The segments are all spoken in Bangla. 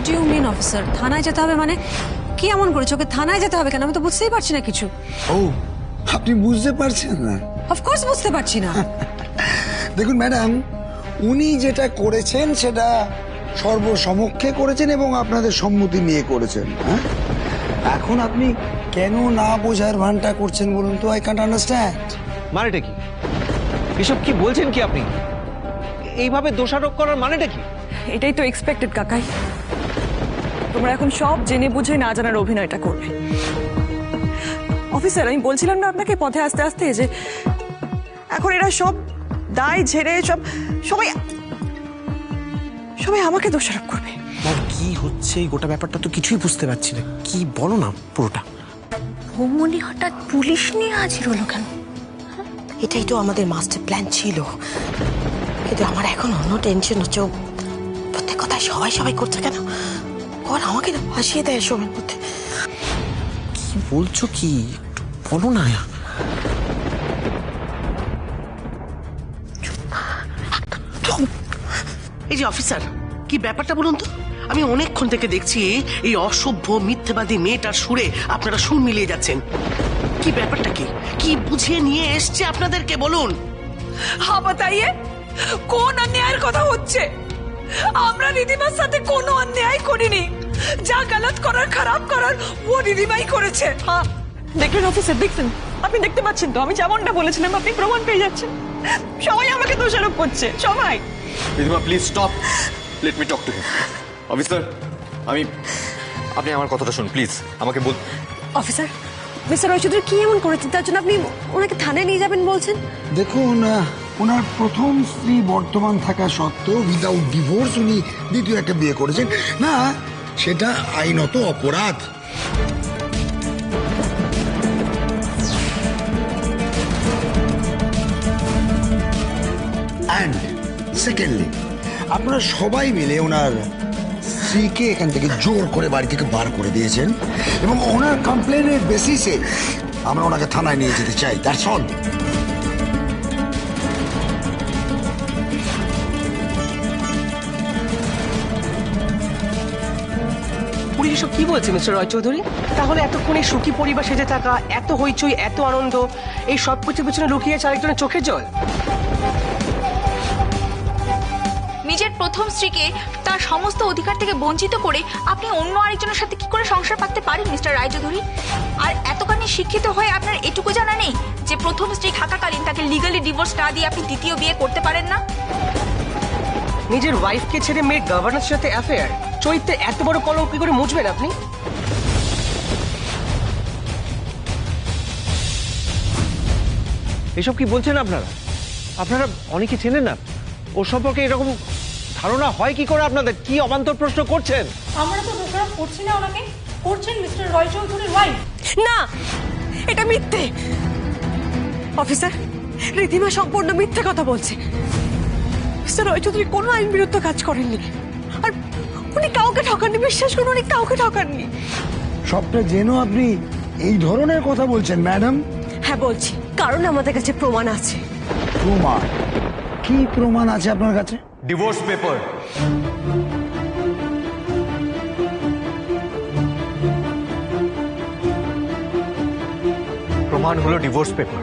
Do you mean officer? থানায় যেতে হবে মানে? কি এমন করেছে ওকে থানায় যেতে হবে কেন? আমি তো বুঝতেই পারছি না কিছু। ও, আপনি বুঝতে পারছেন না? অফকোর্স বুঝতে পারছি না। দেখুন ম্যাডাম, উনি যেটা করেছেন সেটা সর্বসমক্ষে করেছেন এবং আপনাদের সম্মতি নিয়ে করেছেন। হ্যাঁ, এখন আপনি কেন না বোঝার ভানটা করছেন বলুন তো? I can't understand. মানেটা কি? এসব কি বলছেন কি আপনি? এইভাবে দোষারোপ করার মানেটা কি? এটাই তো এক্সপেক্টেড কাকাই। তোমরা এখন সব জেনে বুঝে না জানার অভিনয়টা করবে। অফিসার, আমি বলছিলাম না আপনাকে পথে আস্তে আস্তে যে এখন এরা সব দায় ঝেড়ে সবাই আমাকে দোষারোপ করবে। কি হচ্ছে এই গোটা ব্যাপারটা তো কিছুই বুঝতে পারছি না। কি বলো না পুরোটা। ভৌমনি হঠাৎ পুলিশ নিয়ে হাজির হলো কেন? এটাই তো আমাদের মাস্টার প্ল্যান ছিল, কিন্তু আমার এখন অন্য টেনশন হচ্ছে। প্রত্যেক কথায় সবাই করছে কেন? ওর আমাকে তো ফাঁসিয়ে দেয় সময়ের মধ্যে। কি বলছো কি? একটু বলো না। এই যে অফিসার, কি ব্যাপারটা বলুন তো? আমি অনেকক্ষণ থেকে দেখছি এই অসভ্য মিথ্যেবাদী মেয়েটার সুরে আপনারা সুর মিলিয়ে যাচ্ছেন। কি ব্যাপারটা কি বুঝিয়ে নিয়ে এসছে আপনাদেরকে বলুন? হ্যাঁ বাতাইয়ে, কোন অন্যায়ের কথা হচ্ছে? আমরা রিদিমার সাথে কোনো অন্যায় করিনি। যা গলত করার খারাপ করার ও রিদিমাই করেছে। হ্যাঁ দেখলেন অফিসার, দেখছেন? আপনি দেখতে পাচ্ছেন তো আমি যেমনটা বলেছিলাম আপনি প্রমাণ পেয়ে যাচ্ছেন। সবাই আমাকে দোষারোপ করছে, সবাই। Ridhima please stop, let me talk to him. Officer, আপনি আমার কথাটা শুনুন প্লিজ। আমাকে বল। অফিসার, মিস্টার রায়চৌধুরী কি এমন করেছেন তার জন্য আপনি ওনাকে থানায় নিয়ে যাবেন বলছেন? দেখুন, ওনার প্রথম স্ত্রী বর্তমান থাকা সত্ত্বেও উইদাউট ডিভোর্স উনি দ্বিতীয় একটা বিয়ে করেছেন না, সেটা আইনত অপরাধ। অ্যান্ড সেকেন্ডলি, আপনারা সবাই মিলে ওনার স্ত্রীকে এখান থেকে জোর করে বাড়ি থেকে বার করে দিয়েছেন এবং ওনার কমপ্লেনের বেসিসে আমরা ওনাকে থানায় নিয়ে যেতে চাই। That's all. পুলিশ এসব কি বলছে মিস্টার রয় চৌধুরী? তাহলে এতক্ষণে সুখী পরিবার সেজে থাকা, এত হইচই, এত আনন্দ, এই সব কিছুর পিছনে লুকিয়েছে আরেকজনের চোখের জল। নিজের প্রথম স্ত্রীকে তার সমস্ত অধিকার থেকে বঞ্চিত করে আপনি অন্য আরেকজনের সাথে কি করে সংসার পাততে পারেন মিস্টার রায়চৌধুরী? আর এতখানি শিক্ষিত হয়ে আপনার এটুকু জানা নেই যে প্রথম স্ত্রী থাকাকালীন তাকে লিগালি ডিভোর্স না দিয়ে আপনি দ্বিতীয় বিয়ে করতে পারেন না? নিজের ওয়াইফকে ছেড়ে মেয়ের গভর্নরের সাথে অ্যাফেয়ার, চরিত্রে এত বড় কলঙ্ক কি করে মুছবেন আপনি? এসব কি বলছেন আপনারা? আপনারা অনেকে চেনেন না ওর সম্পর্কে এরকম ধারণা হয় কি করে আপনাদের? কি অবান্তর প্রশ্ন করছেন? আমরা তো দোষারোপ করছি না ওনাকে, করছেন মিস্টার রায়চৌধুরীর ওয়াইফ। না, এটা মিথ্যে। অফিসার, রিধিমা সম্পূর্ণ মিথ্যে কথা বলছে। মিস্টার রায়চৌধুরী কোনো আইন বিরুদ্ধ কাজ করেননি, আর উনি কাউকে ঠকাননি। বিশ্বাস করুন, উনি কাউকে ঠকাননি। সবটা জেনেও আপনি এই ধরনের কথা বলছেন ম্যাডাম? হ্যাঁ বলছি, কারণ আমাদের কাছে প্রমাণ আছে। প্রমাণ? কি প্রমাণ আছে আপনার কাছে? Divorce paper. প্রমাণ হলো ডিভোর্স পেপার।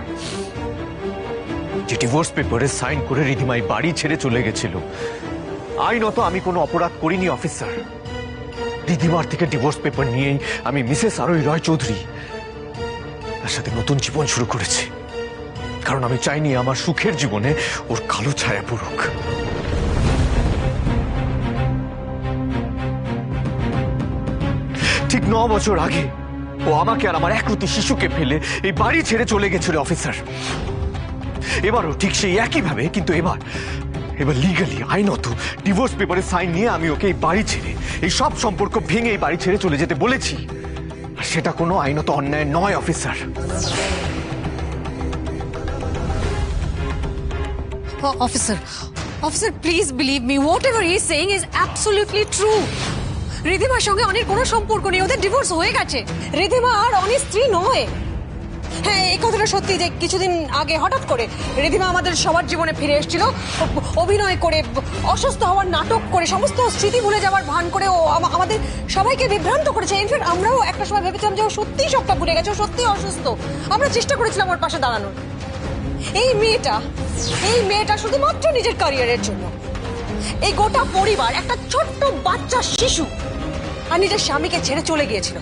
যে ডিভোর্স পেপারে সাইন করে রিধিমাই বাড়ি ছেড়ে চলে গেছিল। আইনত আমি কোনো অপরাধ করিনি অফিসার। রিধিমার থেকে ডিভোর্স পেপার নিয়েই আমি মিসেস আরোহী রয় চৌধুরী তার সাথে নতুন জীবন শুরু করেছি। কারণ আমি চাইনি আমার সুখের জীবনে ওর কালো ছায়া পড়ুক। ঠিক 9 বছর আগে ও আমাকে আর আমার একরুতি শিশুকে ফেলে এই বাড়ি ছেড়ে চলে গেছিল অফিসার। এবারও ঠিক সেই একইভাবে, কিন্তু এবার লিগালি আইনত ডিভোর্স পেপারে সাইন নিয়ে আমি ওকে এই বাড়ি ছেড়ে, এই সব সম্পর্ক ভেঙে এই বাড়ি ছেড়ে চলে যেতে বলেছি। আর সেটা কোনো আইনত অন্যায় নয় officer. Officer please believe me, whatever he is saying is absolutely true. রিধিমার সঙ্গে অনেক কোনো সম্পর্ক নেই, ওদের ডিভোর্স হয়ে গেছে। রিধিমা আর অনির স্ত্রী নয়। হ্যাঁ, এই কথাটা সত্যি যে কিছুদিন আগে হঠাৎ করে রিধিমা আমাদের সবার জীবনে ফিরে এসেছিল, অভিনয় করে, অসুস্থ হওয়ার নাটক করে, সমস্ত স্মৃতি ভুলে যাওয়ার ভান করে ও আমাদের সবাইকে বিভ্রান্ত করেছে। ইনফ্যাক্ট আমরাও একটা সময় ভেবেছিলাম যে ও সত্যিই সবটা ভুলে গেছে, ও সত্যিই অসুস্থ। আমরা চেষ্টা করেছিলাম ওর পাশে দাঁড়ানোর। এই মেয়েটা শুধুমাত্র নিজের ক্যারিয়ারের জন্য এই গোটা পরিবার, একটা ছোট্ট বাচ্চা শিশু আর নিজের স্বামীকে ছেড়ে চলে গিয়েছিল।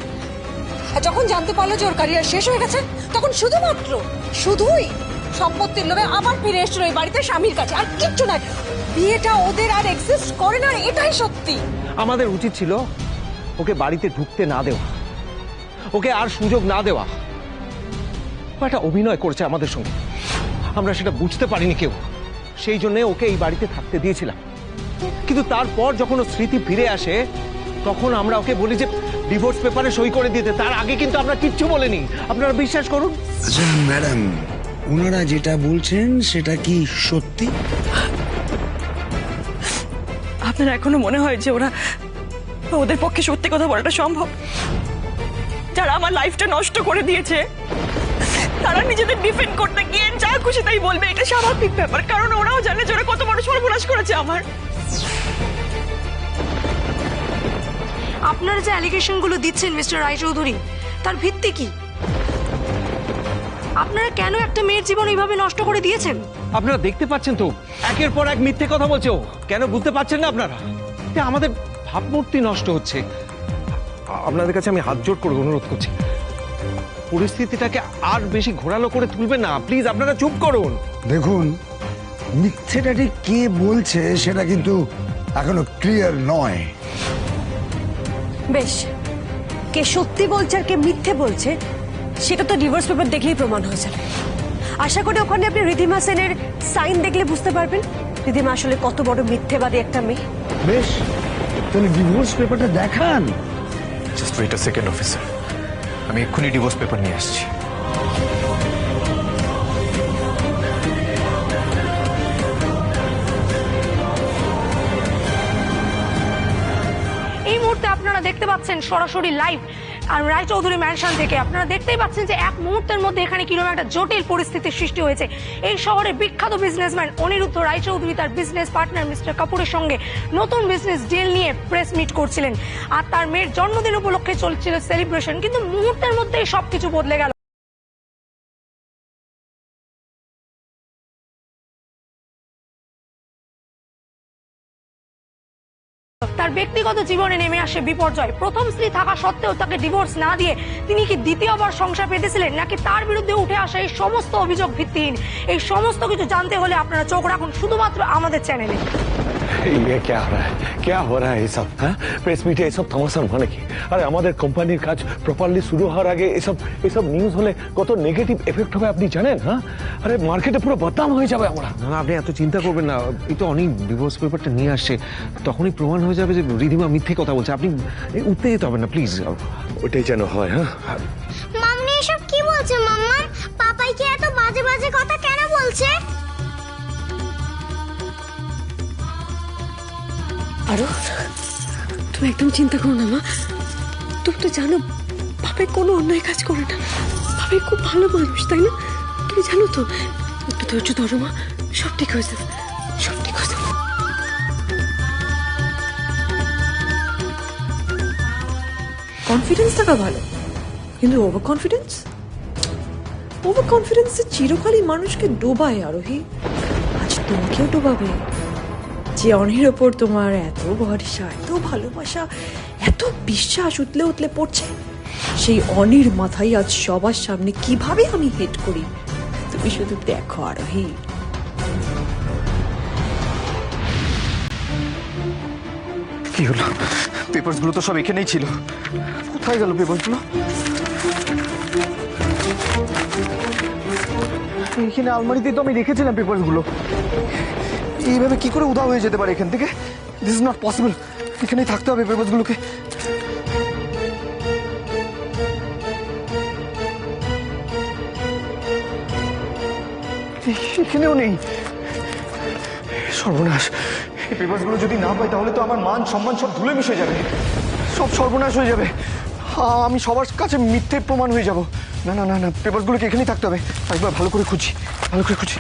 আর যখন জানতে পারলো যে ওর ক্যারিয়ার শেষ হয়ে গেছে, তখন শুধুই সম্পত্তির লোভে আবার ফিরে এসেছিল এই বাড়িতে স্বামীর কাছে, আর কিচ্ছু নয়। বিয়েটা ওদের আর এক্সিস্ট করে না, এটাই সত্যি। আমাদের উচিত ছিল ওকে বাড়িতে ঢুকতে না দেওয়া, ওকে আর সুযোগ না দেওয়া। ও একটা অভিনয় করছে আমাদের সঙ্গে, আমরা সেটা বুঝতে পারিনি কেউ, সেই জন্য ওকে এই বাড়িতে থাকতে দিয়েছিলাম। কিন্তু তারপর যখন ও স্মৃতি ফিরে আসে, তখন আমরা ওকে বলি যে ডিভোর্স পেপারে সই করে দিতে। তার আগে কিন্তু আমরা কিচ্ছু বলিনি, আপনারা বিশ্বাস করুন। আচ্ছা ম্যাডাম, ওনারা যেটা বলছেন সেটা কি সত্যি? আপনার এখনো মনে হয় যে ওদের পক্ষে সত্যি কথা বলাটা সম্ভব? যারা আমার লাইফটা নষ্ট করে দিয়েছে, তারা নিজেদের ডিফেন্ড করতে গিয়ে যা খুশি তাই বলবে, এটা স্বাভাবিক ব্যাপার। কারণ ওরাও জানে যে ওরা কত বড় সর্বনাশ করেছে আমার। আপনারা যে অ্যালিগেশন গুলো দিচ্ছেন মিস্টার রায়চৌধুরী, তার ভিত্তি কি? আপনারা কেন একটা মেয়ের জীবন এইভাবে নষ্ট করে দিয়েছেন? আপনারা দেখতে পাচ্ছেন তো একের পর এক মিথ্যে কথা বলছে ও। কেন বুঝতে পারছেন না আপনারা? এতে আমাদের ভাবমূর্তি নষ্ট হচ্ছে। আপনাদের কাছে আমি হাত জোড় করে অনুরোধ করছি, পরিস্থিতিটাকে আর বেশি ঘোরালো করে তুলবেন না প্লিজ। আপনারা চুপ করুন। দেখুন, মিথ্যেটা ঠিক কে বলছে সেটা কিন্তু এখনো ক্লিয়ার নয়। বেশ, কে সত্যি বলছে আর কে মিথ্যে বলছে সেটা তো ডিভোর্স পেপার দেখলেই প্রমাণ হয়ে যাবে। আশা করি ওখানে আপনি রিধিমা সেনের সাইন দেখলে বুঝতে পারবেন রিধিমা আসলে কত বড় মিথ্যেবাদী একটা মেয়ে। বেশ, তাহলে ডিভোর্স পেপারটা দেখান। Just wait a second officer, আমি এক্ষুনি ডিভোর্স পেপার নিয়ে আসছি। এই মুহূর্তে আপনারা দেখতে পাচ্ছেন সরাসরি লাইভ আর রায়চৌধুরী ম্যানশন থেকে। আপনারা দেখতেই পাচ্ছেন যে এক মুহূর্তের মধ্যে এখানে কিরকম একটা জটিল পরিস্থিতির সৃষ্টি হয়েছে। এই শহরের বিখ্যাত বিজনেসম্যান অনিরুদ্ধ রায়চৌধুরী তার বিজনেস পার্টনার মিস্টার কাপুরের সঙ্গে নতুন বিজনেস ডিল নিয়ে প্রেস মিট করছিলেন, আর তার মেয়ের জন্মদিন উপলক্ষে চলছিল সেলিব্রেশন। কিন্তু মুহূর্তের মধ্যেই সবকিছু বদলে গেল। তার ব্যক্তিগত জীবনে নেমে আসে বিপর্যয়। প্রথম স্ত্রী থাকা সত্ত্বেও তাকে ডিভোর্স না দিয়ে তিনি কি দ্বিতীয়বার সংসার পেতেছিলেন, নাকি তার বিরুদ্ধে উঠে আসা এই সমস্ত অভিযোগ ভিত্তিহীন? এই সমস্ত কিছু জানতে হলে আপনারা চোখ রাখুন শুধুমাত্র আমাদের চ্যানেলে। ये क्या हो रहा है ये सब? প্রেস মিটে এসব থামাসার মানে কি? আরে আমাদের কোম্পানির কাজ প্রপারলি শুরু হওয়ার আগে এসব নিউজ হলে কত নেগেটিভ এফেক্ট হবে আপনি জানেন? আরে মার্কেটে পুরো বদনাম হয়ে যাবে আমরা। না, আপনি এত চিন্তা করবেন না। এই তো অনেক ডিভোর্স পেপারটা নিয়ে আসছে, তখনই প্রমাণ হয়ে যাবে যে রিধিমা মিথ্যে কথা বলছে। আপনি উঠতে যেতে হবে না প্লিজ। ওটাই যেন হয়। মাম্মি এসব কি বলছে? মাম্মা, পাপাই কি এত বাজে বাজে কথা কেন বলছে? আরো তুমি একদম চিন্তা করো না মা। তুমি তো জানো বাবাই কোনো অন্যায় কাজ করে না, বাবাই খুব ভালো মানুষ, তাই না? তুমি জানো তো। একটু ধৈর্য ধরো মা, সব ঠিক হয়ে যাবে, সব ঠিক হয়ে যাবে। কনফিডেন্স থাকা ভালো, কিন্তু ওভার কনফিডেন্স চিরকালই মানুষকে ডোবায়। আরোহী, আজ তোমাকেও ডোবাবে। যে অনির ওপর তোমার এত ভরসা, এত ভালোবাসা, এত বিশ্বাস উতলে উতলে পড়ছে, সেই অনির মাথায় আজ সবার সামনে কিভাবে আমি হেড করি তুমি শুধু দেখো আরোহী। কি হলো? পেপারস গুলো তো সব এখানেই ছিল, কোথায় গেল পেপারস গুলো? এখানে আলমারিতেই তো আমি রেখেছিলাম পেপারস গুলো। এইভাবে কি করে উধাও হয়ে যেতে পারে এখান থেকে? This is not possible. এখানেই থাকতে হবে পেপারস গুলোকে। এখানেও নেই। সর্বনাশ, এই পেপারস গুলো যদি না পাই তাহলে তো আমার মান সম্মান সব ধুলে মিশে যাবে, সব সর্বনাশ হয়ে যাবে। আমি সবার কাছে মিথ্যে প্রমাণ হয়ে যাব। না না না না, পেপারসগুলোকে এখানেই থাকতে হবে। একবার ভালো করে খুঁজি, ভালো করে খুঁজি।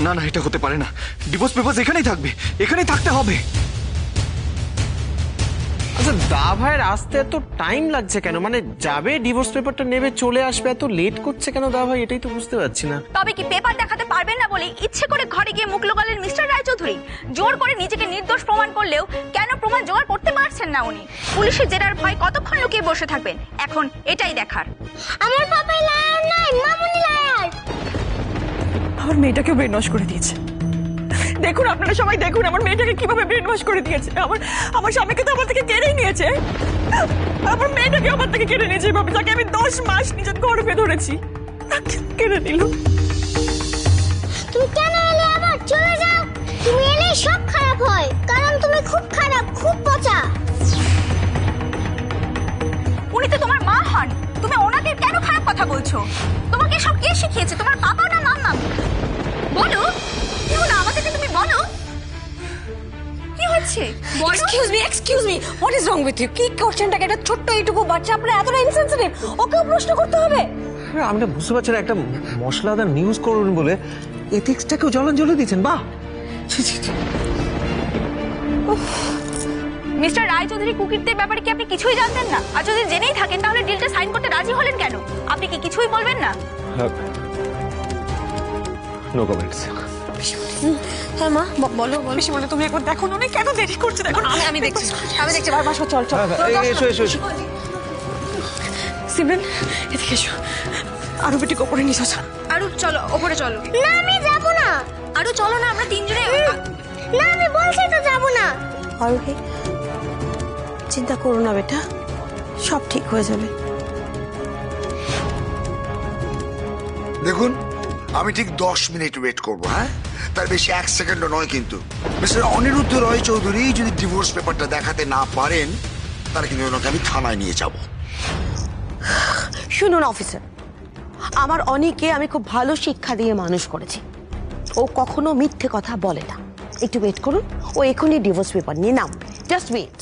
না না, এটা হতে পারে না। ডিভোর্স পেপারস এখানেই থাকবে, এখানেই থাকতে হবে। আচ্ছা দা ভাইয়ের আসতে এত টাইম লাগছে কেন? মানে যাবে ডিভোর্স পেপারটা নেবে চলে আসবে, এত লেট করছে কেন দা ভাই? এটাই তো বুঝতে পারছি না। তবে কি পেপার দেখাতে পারবেন না বলে ইচ্ছে করে ঘরে গিয়ে মুখ লোকালেন মিস্টার রায়চৌধুরী? জোর করে নিজেকে নির্দোষ প্রমাণ করলেও কেন প্রমাণ জোগাড় করতে পারছেন না উনি? পুলিশের জেরার ভয় কতক্ষণ লুকিয়ে বসে থাকবেন? এখন এটাই দেখার। আমার পাপাই লায়ার নয়, মামুনি লায়ার। আমার মেয়েটাকে ব্রেন ওয়াশ করে দিয়েছে। দেখুন, আপনারা সবাই দেখুন আমার মেয়েটাকে কিভাবে ব্রেন ওয়াশ করে দিয়েছে। আমার স্বামীকে তো আমার থেকে কেড়েই নিয়েছে, আমার মেয়েটাকে আমার থেকে কেড়ে নিয়েছে। এভাবে যাকে আমি 10 মাস নিজের গর্ভে ধরেছি তাকে কেড়ে নিল। তুমি কেন এলে? আবার চলে যাও। তুমি এলে সব খারাপ হয়, কারণ তুমি খুব খারাপ, খুব পচা। উনি তো তোমার মা হন, তুমি ওনাকে কেন খারাপ কথা বলছো? তোমাকে সব কে শিখিয়েছে? তোমার বাবা না মাম্মা? বলো কি হলো, আমাদেরকে তুমি বলো কি হচ্ছে। Excuse me, what is wrong with you? কি কোশ্চেনটাকে, এটা ছোট্ট এইটুকু বাচ্চা আপনারা এতটা ইনসেনসিটিভ, ওকেও প্রশ্ন করতে হবে? আমি না বুঝতে পারছি না, একটা মশলাদার নিউজ করুন বলে এথিক্সটাকেও জলাঞ্জলি দিচ্ছেন। বাহ, মিস্টার রায়চৌধুরী কুকিরদের ব্যাপারে কি আপনি কিছুই জানতেন না? আর যদি জেনেই থাকেন তাহলে ডিলটা সাইন করতে রাজি হলেন কেন? আপনি কি কিছুই বলবেন না? No comments. হ্যাঁ মা, বলো বলো। পিসিমণি, তুমি একবার দেখো উনি কেন দেরি করছে। দেখো আমি দেখছি, বারবার চল চল। এসো এসো এসো। সিমরান এদিকে এসো, আরো বেটিকে ওপরে নিয়ে আসো। আরু চলো ওপরে চলো। না, আমি যাব না। আরু চলো না, আমরা তিনজনে। না, আমি বলছি তো যাব না। আরোহী, চিন্তা করো না বেটা, সব ঠিক হয়ে যাবে। দেখুন, আমি ঠিক 10 মিনিট ওয়েট করবো, হ্যাঁ? তার বেশি 1 সেকেন্ডও নয় কিন্তু। মিস্টার অনিরুদ্ধ রয় চৌধুরী যদি ডিভোর্স পেপারটা দেখাতে না পারেন, তাহলে কিন্তু ওনাকে আমি থানায় নিয়ে যাব। শুনুন অফিসার, আমার অনিকে আমি খুব ভালো শিক্ষা দিয়ে মানুষ করেছি। ও কখনো মিথ্যে কথা বলে না। একটু ওয়েট করুন, ও এখনই ডিভোর্স পেপার নিয়ে নাও। Just wait.